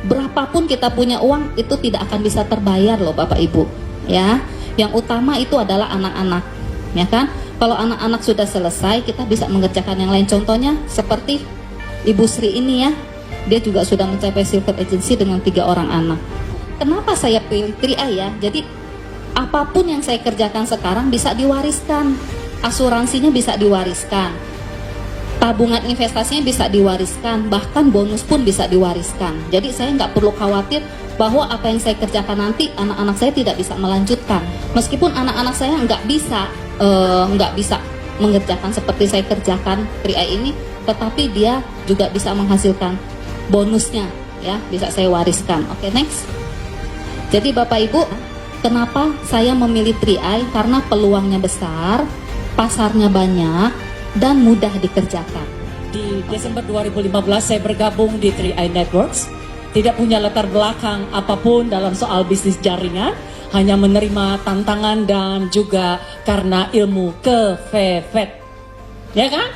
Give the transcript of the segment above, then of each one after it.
Berapapun kita punya uang itu tidak akan bisa terbayar loh Bapak Ibu, ya. Yang utama itu adalah anak-anak, ya kan? Kalau anak-anak sudah selesai, kita bisa mengerjakan yang lain. Contohnya seperti Ibu Sri ini ya, dia juga sudah mencapai silver agency dengan 3 orang anak. Kenapa saya pilih 3i ya? Jadi apapun yang saya kerjakan sekarang bisa diwariskan, asuransinya bisa diwariskan, tabungan investasinya bisa diwariskan, bahkan bonus pun bisa diwariskan. Jadi saya nggak perlu khawatir bahwa apa yang saya kerjakan nanti anak-anak saya tidak bisa melanjutkan. Meskipun anak-anak saya nggak bisa mengerjakan seperti saya kerjakan 3i ini, tetapi dia juga bisa menghasilkan bonusnya, ya, bisa saya wariskan. Oke, next. Jadi Bapak Ibu, kenapa saya memilih 3i? Karena peluangnya besar, pasarnya banyak, dan mudah dikerjakan. Di Desember 2015 saya bergabung di 3i Networks. Tidak punya latar belakang apapun dalam soal bisnis jaringan, hanya menerima tantangan dan juga karena ilmu kepepet. Ya kan?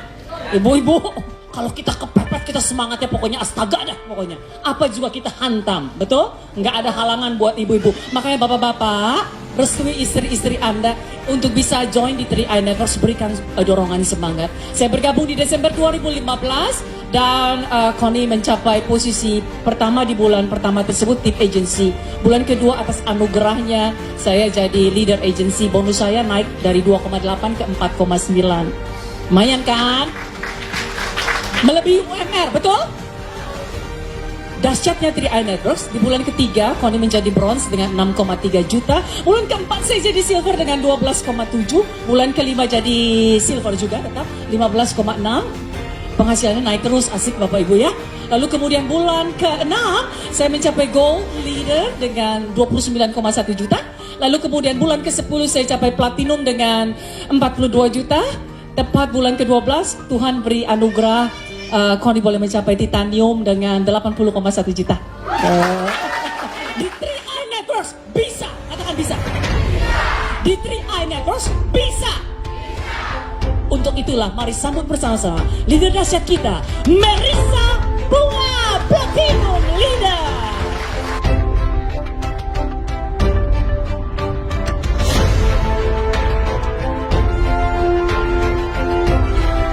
Ibu-ibu, kalau kita kepepet, kita semangatnya pokoknya astaga dah pokoknya. Apa juga kita hantam, betul? Nggak ada halangan buat ibu-ibu. Makanya bapak-bapak, restui istri-istri Anda untuk bisa join di 3i Networks, berikan dorongan semangat. Saya bergabung di Desember 2015 dan Connie mencapai posisi pertama di bulan pertama tersebut, tip agency. Bulan kedua atas anugerahnya saya jadi leader agency. Bonus saya naik dari 2,8 ke 4,9. Lumayan kan? Melebihi UMR, betul? Dahsyatnya 3i Networks, di bulan ketiga Connie menjadi bronze dengan 6,3 juta. Bulan keempat saya jadi silver dengan 12,7. Bulan kelima jadi silver juga tetap 15,6. Penghasilannya naik terus, asik Bapak Ibu ya. Lalu kemudian bulan ke-6 saya mencapai gold leader dengan 29,1 juta. Lalu kemudian bulan ke-10 saya capai platinum dengan 42 juta. Tepat bulan ke-12 Tuhan beri anugerah, Connie boleh mencapai titanium dengan 80,1 juta. Di 3i Networks bisa, katakan bisa. Di 3i Networks bisa. Untuk itulah mari sambut bersama-sama leader dahsyat kita, Marissa Bunga, Platinum Leader.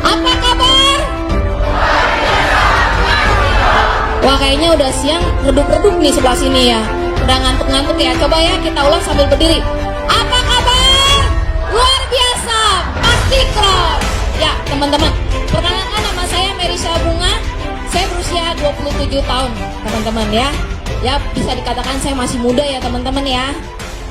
Apa kabar? Wah, kayaknya udah siang, redup-redup nih sebelah sini ya. Udah ngantuk-ngantuk ya. Coba ya kita ulang sambil berdiri. Apa kabar? Luar biasa, pasti keren. Ya teman-teman, perkenalkan nama saya Marissa Bunga. Saya berusia 27 tahun teman-teman ya. Ya bisa dikatakan saya masih muda ya teman-teman ya.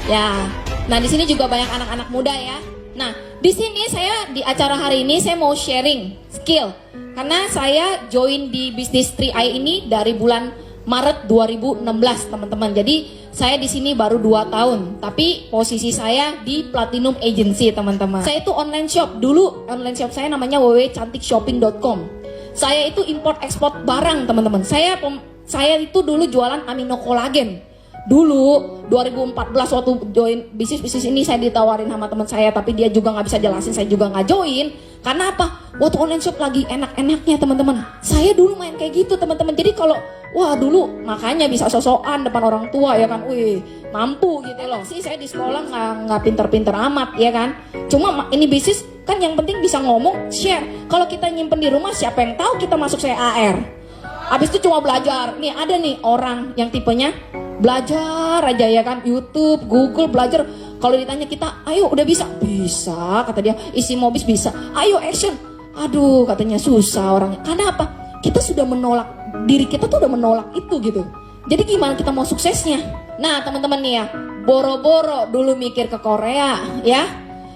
Ya, nah di sini juga banyak anak-anak muda ya. Nah, di sini saya di acara hari ini saya mau sharing skill karena saya join di bisnis 3i ini dari bulan Maret 2016 teman-teman. Jadi saya di sini baru 2 tahun, tapi posisi saya di Platinum Agency teman-teman. Saya itu online shop dulu, online shop saya namanya www.cantikshopping.com. Saya itu import ekspor barang teman-teman. Saya itu dulu jualan amino kolagen. Dulu 2014 waktu join bisnis ini saya ditawarin sama teman saya, tapi dia juga nggak bisa jelasin, saya juga nggak join. Karena apa? Waktu online shop lagi enak-enaknya teman-teman. Saya dulu main kayak gitu teman-teman. Jadi kalau wah dulu makanya bisa sosokan depan orang tua ya kan, wih mampu gitu loh. Sih saya di sekolah nggak pinter-pinter amat ya kan. Cuma ini bisnis kan yang penting bisa ngomong, share. Kalau kita nyimpen di rumah siapa yang tahu kita masuk CAR. Habis itu cuma belajar. Nih ada nih orang yang tipenya belajar aja ya kan, YouTube, Google, belajar. Kalau ditanya kita, ayo udah bisa? Bisa, kata dia. Isi mobis bisa. Ayo action. Aduh, katanya susah orangnya. Karena apa? Kita sudah menolak, diri kita tuh udah menolak itu gitu. Jadi gimana kita mau suksesnya? Nah teman-teman nih ya, boro-boro dulu mikir ke Korea ya.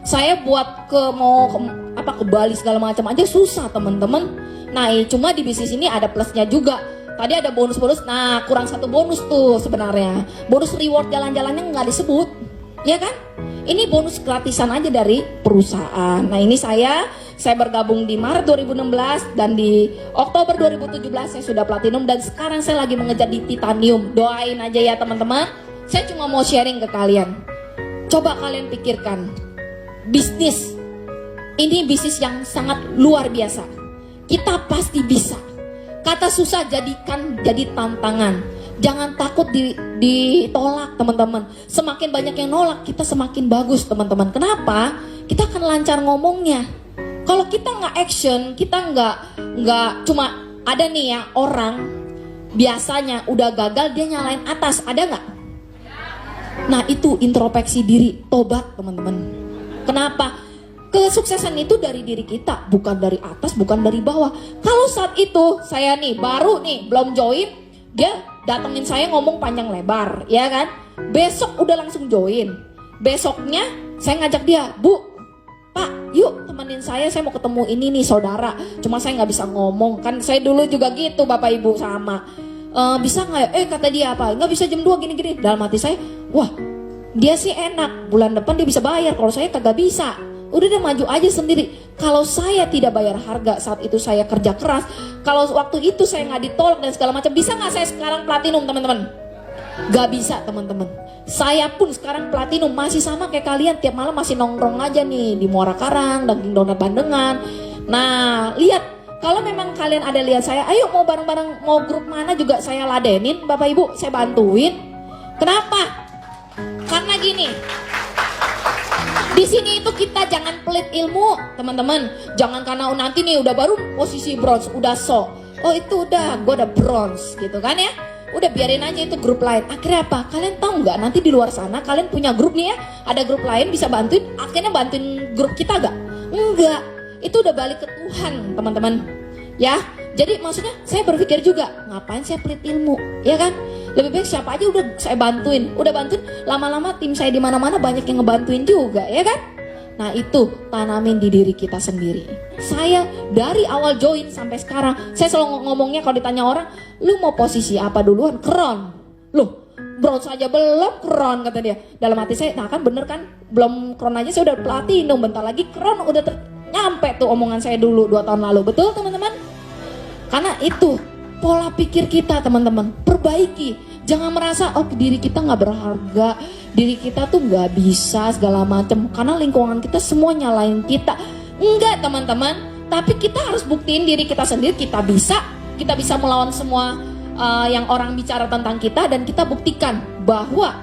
Saya buat ke Bali segala macam aja susah teman-teman. Nah cuma di bisnis ini ada plusnya juga. Tadi ada bonus-bonus, nah kurang satu bonus tuh sebenarnya. Bonus reward jalan-jalannya nggak disebut, ya kan? Ini bonus gratisan aja dari perusahaan. Nah ini saya bergabung di Maret 2016 dan di Oktober 2017 saya sudah platinum dan sekarang saya lagi mengejar di titanium. Doain aja ya teman-teman. Saya cuma mau sharing ke kalian. Coba kalian pikirkan, bisnis ini bisnis yang sangat luar biasa. Kita pasti bisa. Kata susah jadikan jadi tantangan. Jangan takut ditolak teman-teman. Semakin banyak yang nolak, kita semakin bagus teman-teman. Kenapa? Kita akan lancar ngomongnya. Kalau kita nggak action, kita nggak cuma ada nih ya orang biasanya udah gagal dia nyalain atas, ada nggak? Nah itu introspeksi diri, tobat teman-teman. Kenapa? Kesuksesan itu dari diri kita, bukan dari atas, bukan dari bawah. Kalau saat itu saya nih baru nih belum join, dia datengin saya ngomong panjang lebar, ya kan? Besok udah langsung join. Besoknya saya ngajak dia, Bu, Pak, yuk temenin saya mau ketemu ini nih saudara. Cuma saya nggak bisa ngomong, kan saya dulu juga gitu Bapak Ibu sama. Bisa nggak ya? Kata dia apa? Nggak bisa jam 2 gini-gini. Dalam hati saya, wah dia sih enak, bulan depan dia bisa bayar. Kalau saya kagak bisa. Udah deh maju aja sendiri. Kalau saya tidak bayar harga saat itu saya kerja keras, kalau waktu itu saya nggak ditolak dan segala macam, bisa nggak saya sekarang platinum teman-teman? Gak bisa teman-teman. Saya pun sekarang platinum masih sama kayak kalian, tiap malam masih nongkrong aja nih di Muara Karang, daging donat Bandengan. Nah lihat, kalau memang kalian ada lihat saya, ayo mau bareng-bareng, mau grup mana juga saya ladenin, Bapak Ibu saya bantuin. Kenapa? Karena gini, di sini itu kita jangan pelit ilmu teman-teman. Jangan karena nanti nih udah baru posisi bronze, udah oh itu udah gue udah bronze gitu kan ya. Udah biarin aja itu grup lain. Akhirnya apa? Kalian tahu nggak nanti di luar sana kalian punya grup nih ya, ada grup lain bisa bantuin, akhirnya bantuin grup kita gak? Enggak. Itu udah balik ke Tuhan teman-teman. Ya. Jadi maksudnya saya berpikir juga, ngapain saya pelit ilmu, ya kan? Lebih baik siapa aja udah saya bantuin. Udah bantuin, lama-lama tim saya di mana-mana banyak yang ngebantuin juga, ya kan? Nah itu tanamin di diri kita sendiri. Saya dari awal join sampai sekarang, saya selalu ngomongnya kalau ditanya orang, lu mau posisi apa duluan? Kron. Loh, bronze aja belum, kron kata dia. Dalam hati saya, nah kan bener kan? Belum kron aja saya udah platinum, bentar lagi kron udah nyampe tuh omongan saya dulu 2 tahun lalu. Betul teman-teman? Karena itu pola pikir kita teman-teman, perbaiki. Jangan merasa oh diri kita nggak berharga, diri kita tuh nggak bisa segala macam. Karena lingkungan kita semua nyalain kita. Enggak teman-teman, tapi kita harus buktiin diri kita sendiri kita bisa melawan semua yang orang bicara tentang kita, dan kita buktikan bahwa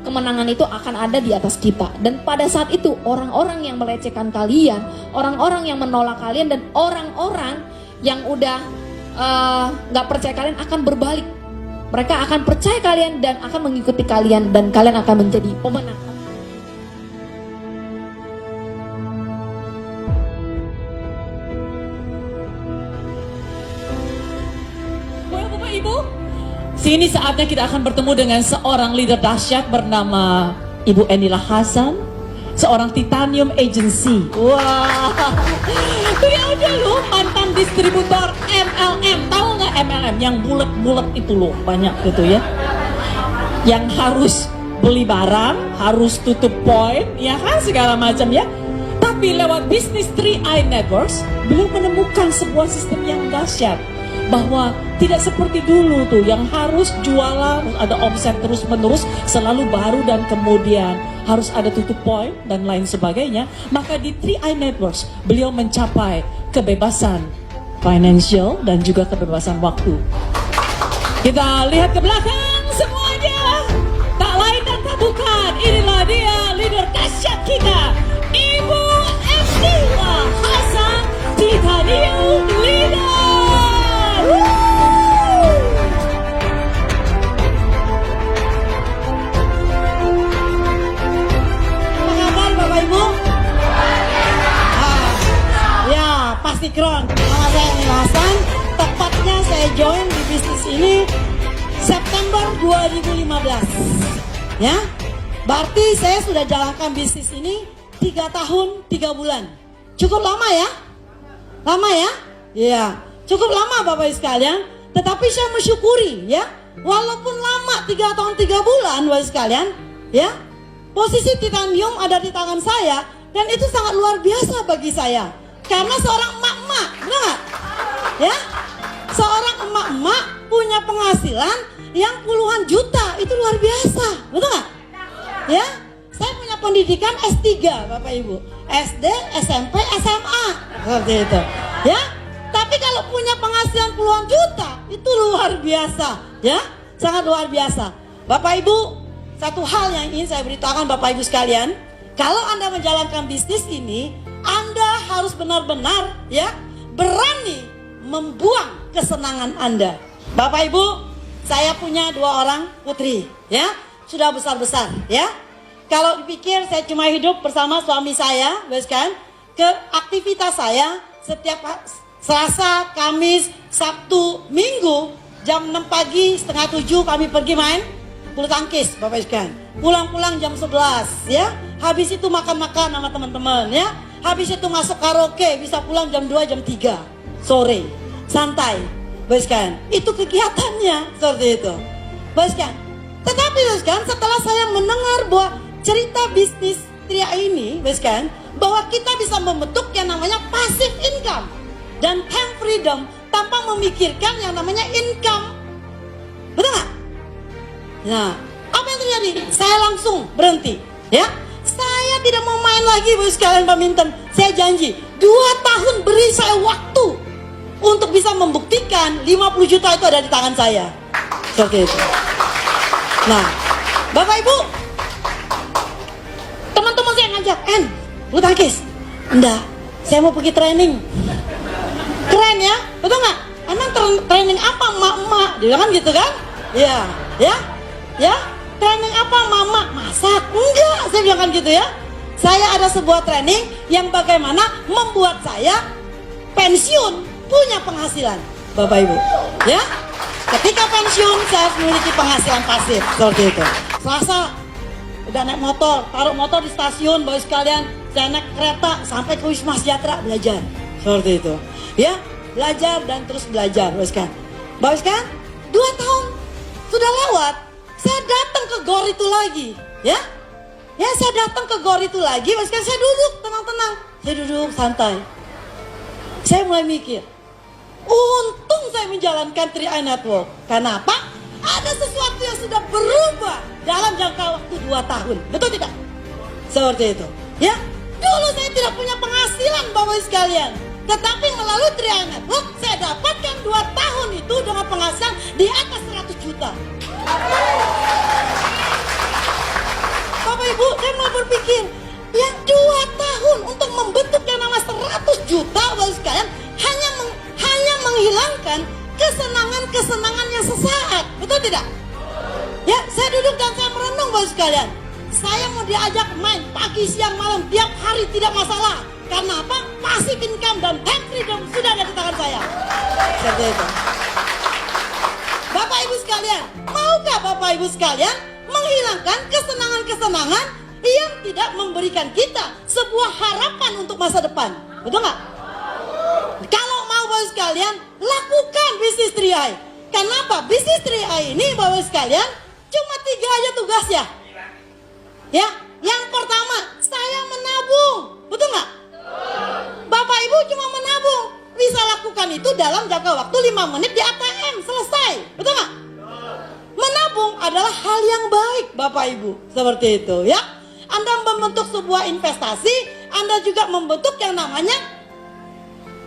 kemenangan itu akan ada di atas kita. Dan pada saat itu orang-orang yang melecehkan kalian, orang-orang yang menolak kalian, dan orang-orang yang udah nggak percaya kalian akan berbalik. Mereka akan percaya kalian dan akan mengikuti kalian, dan kalian akan menjadi pemenang. Bapak Ibu, sini saatnya kita akan bertemu dengan seorang leader dahsyat bernama Ibu Enila Hasan, seorang Titanium Agency. Wah, beliau dulu mantan distributor MLM. Tahu nggak MLM? Yang bulat-bulat itu loh, banyak gitu ya. Yang harus beli barang, harus tutup poin, ya kan, segala macam ya. Tapi lewat bisnis 3i Networks, beliau menemukan sebuah sistem yang dahsyat. Bahwa tidak seperti dulu tuh yang harus jualan, ada omset terus-menerus, selalu baru, dan kemudian harus ada tutup poin dan lain sebagainya. Maka di 3i Networks beliau mencapai kebebasan financial dan juga kebebasan waktu. Kita lihat ke belakang semuanya. Tak lain dan tak bukan, inilah dia leader dahsyat kita, Ibu Enila Hasan, Titanium Leader. Pasti keren. Nama saya Enila Hasan. Tepatnya saya join di bisnis ini September 2015. Ya, berarti saya sudah jalankan bisnis ini 3 tahun 3 bulan. Cukup lama ya? Lama ya? Iya, cukup lama Bapak Ibu sekalian. Tetapi saya mensyukuri ya, walaupun lama 3 tahun 3 bulan Bapak Ibu sekalian, ya, posisi Titanium ada di tangan saya, dan itu sangat luar biasa bagi saya. Karena seorang emak-emak, benar gak? Ya, seorang emak-emak punya penghasilan yang puluhan juta, itu luar biasa, betul gak? Ya, saya punya pendidikan S3 Bapak Ibu, SD, SMP, SMA, seperti itu. Ya, tapi kalau punya penghasilan puluhan juta, itu luar biasa. Ya, sangat luar biasa. Bapak Ibu, satu hal yang ingin saya beritahukan Bapak Ibu sekalian, kalau Anda menjalankan bisnis ini, Anda harus benar-benar ya berani membuang kesenangan Anda. Bapak Ibu, saya punya 2 orang putri, ya, sudah besar-besar, ya. Kalau dipikir saya cuma hidup bersama suami saya, kan? Ke aktivitas saya setiap Selasa, Kamis, Sabtu, Minggu jam 6 pagi, setengah 7 kami pergi main bulu tangkis, Bapak sekalian. Pulang-pulang jam 11, ya. Habis itu makan-makan sama teman-teman, ya. Habis itu masuk karaoke, bisa pulang jam 2, jam 3 sore. Santai, Bapak sekalian. Itu kegiatannya seperti itu, Bapak sekalian. Tetapi Bapak sekalian, setelah saya mendengar bahwa cerita bisnis Tria ini, Bapak sekalian, bahwa kita bisa membentuk yang namanya passive income dan time freedom tanpa memikirkan yang namanya income. Betul nggak? Nah, apa yang terjadi? Saya langsung berhenti, ya. Saya tidak mau main lagi, Bapak sekalian, badminton. Saya janji 2 tahun beri saya waktu untuk bisa membuktikan 50 juta itu ada di tangan saya. Seperti itu. Nah, Bapak Ibu, teman-teman saya ngajak, bulu tangkis. Enggak, saya mau pergi training. Keren ya, betul nggak? Emang training apa emak-emak? Dia bilang kan gitu kan? Ya, training apa mama? Masak? Enggak, saya bilang kan gitu ya. Saya ada sebuah training yang bagaimana membuat saya pensiun punya penghasilan, Bapak Ibu. Ya, ketika pensiun saya harus memiliki penghasilan pasif seperti itu. Selasa udah naik motor, taruh motor di stasiun, Bapak sekalian. Saya naik kereta sampai ke Wisma Sejahtera belajar seperti itu. Ya, belajar dan terus belajar, Bapak sekalian. 2 tahun sudah lewat, saya datang ke GOR itu lagi, ya. Ya, saya datang ke GOR itu lagi, Bapak sekalian. Saya duduk tenang-tenang, saya duduk santai. Saya mulai mikir, untung saya menjalankan 3i Network. Kenapa? Ada sesuatu yang sudah berubah dalam jangka waktu 2 tahun, betul tidak? Seperti itu, ya. Dulu saya tidak punya penghasilan, Bapak sekalian. Tetapi melalui 3i Network saya dapatkan 2 tahun itu dengan penghasilan di atas 100 juta. Bapak Ibu, saya mulai berpikir, yang 2 tahun untuk membentuk yang namanya 100 juta, Bapak sekalian, hanya menghilangkan kesenangan-kesenangan yang sesaat, betul tidak? Ya, saya duduk dan saya merenung, Bapak sekalian. Saya mau diajak main pagi, siang, malam, tiap hari tidak masalah. Karena apa? Passive income dan time freedom sudah ada di tangan saya. Seperti itu. Bapak Ibu sekalian, maukah Bapak Ibu sekalian menghilangkan kesenangan-kesenangan yang tidak memberikan kita sebuah harapan untuk masa depan? Betul nggak? Kalau mau Bapak sekalian, lakukan bisnis 3i. Kenapa? Bisnis 3i ini Bapak sekalian cuma 3 aja tugasnya. Ya, yang pertama saya menabung, betul nggak? Bapak Ibu cuma menabung, bisa lakukan itu dalam jangka waktu 5 menit di ATM, selesai, betul nggak? Menabung adalah hal yang baik, Bapak Ibu, seperti itu ya. Anda membentuk sebuah investasi, Anda juga membentuk yang namanya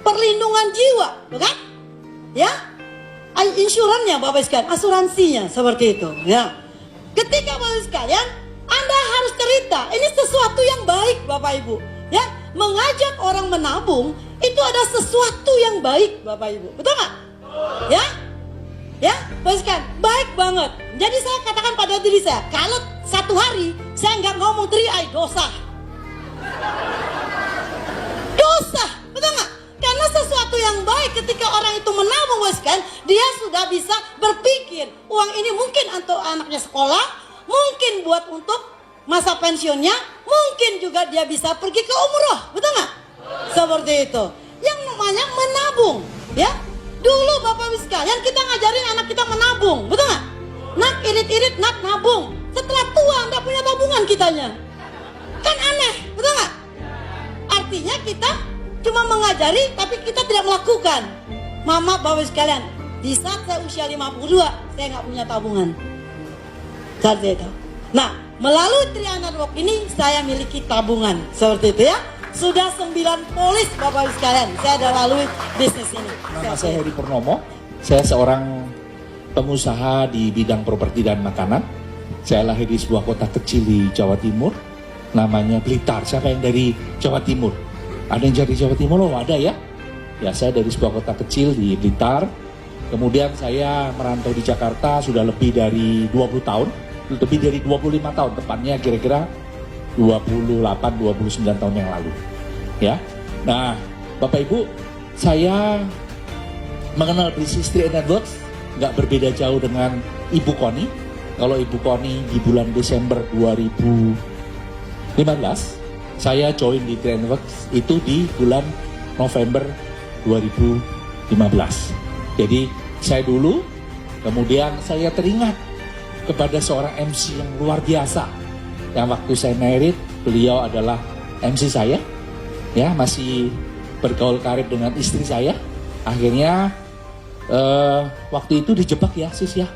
perlindungan jiwa, bukan? Ya, insurannya Bapak sekalian, asuransinya seperti itu ya. Ketika Bapak sekalian, Anda harus cerita, ini sesuatu yang baik Bapak Ibu ya. Mengajak orang menabung itu ada sesuatu yang baik Bapak Ibu, betul nggak? Ya, Bapak sekalian, baik banget. Jadi saya katakan pada diri saya, kalau 1 hari saya nggak ngomong 3i, dosa, betul nggak? Karena sesuatu yang baik ketika orang itu menabung, Bapak sekalian, dia sudah bisa berpikir uang ini mungkin untuk anaknya sekolah, mungkin buat untuk masa pensiunnya, mungkin juga dia bisa pergi ke umroh, betul nggak? Seperti itu. Yang namanya menabung, ya. Dulu Bapak Ibu sekalian kita ngajarin anak kita menabung, betul nggak? Nak irit-irit, nak nabung. Setelah tua nggak punya tabungan kitanya, kan aneh, betul nggak? Artinya kita cuma mengajari, tapi kita tidak melakukan. Mama, Bapak Ibu sekalian, di saat saya usia 52, saya nggak punya tabungan. Seperti itu. Nah, melalui 3i Network ini saya miliki tabungan seperti itu ya. Sudah 9 polis Bapak Ibu sekalian, saya sudah lalui bisnis ini. Nama saya Heri Purnomo, saya seorang pengusaha di bidang properti dan makanan. Saya lahir di sebuah kota kecil di Jawa Timur, namanya Blitar. Siapa yang dari Jawa Timur? Ada yang dari Jawa Timur? Oh, ada ya? Ya, saya dari sebuah kota kecil di Blitar. Kemudian saya merantau di Jakarta sudah lebih dari 20 tahun, lebih dari 25 tahun, tepatnya kira-kira 28-29 tahun yang lalu. Ya, nah Bapak Ibu, saya mengenal bisnis 3i Networks nggak berbeda jauh dengan Ibu Koni. Kalau Ibu Koni di bulan Desember 2015, saya join di 3i Networks itu di bulan November 2015. Jadi saya dulu, kemudian saya teringat kepada seorang MC yang luar biasa. Yang waktu saya married, beliau adalah MC saya, ya masih bergaul karib dengan istri saya. Akhirnya waktu itu dijebak ya sis ya,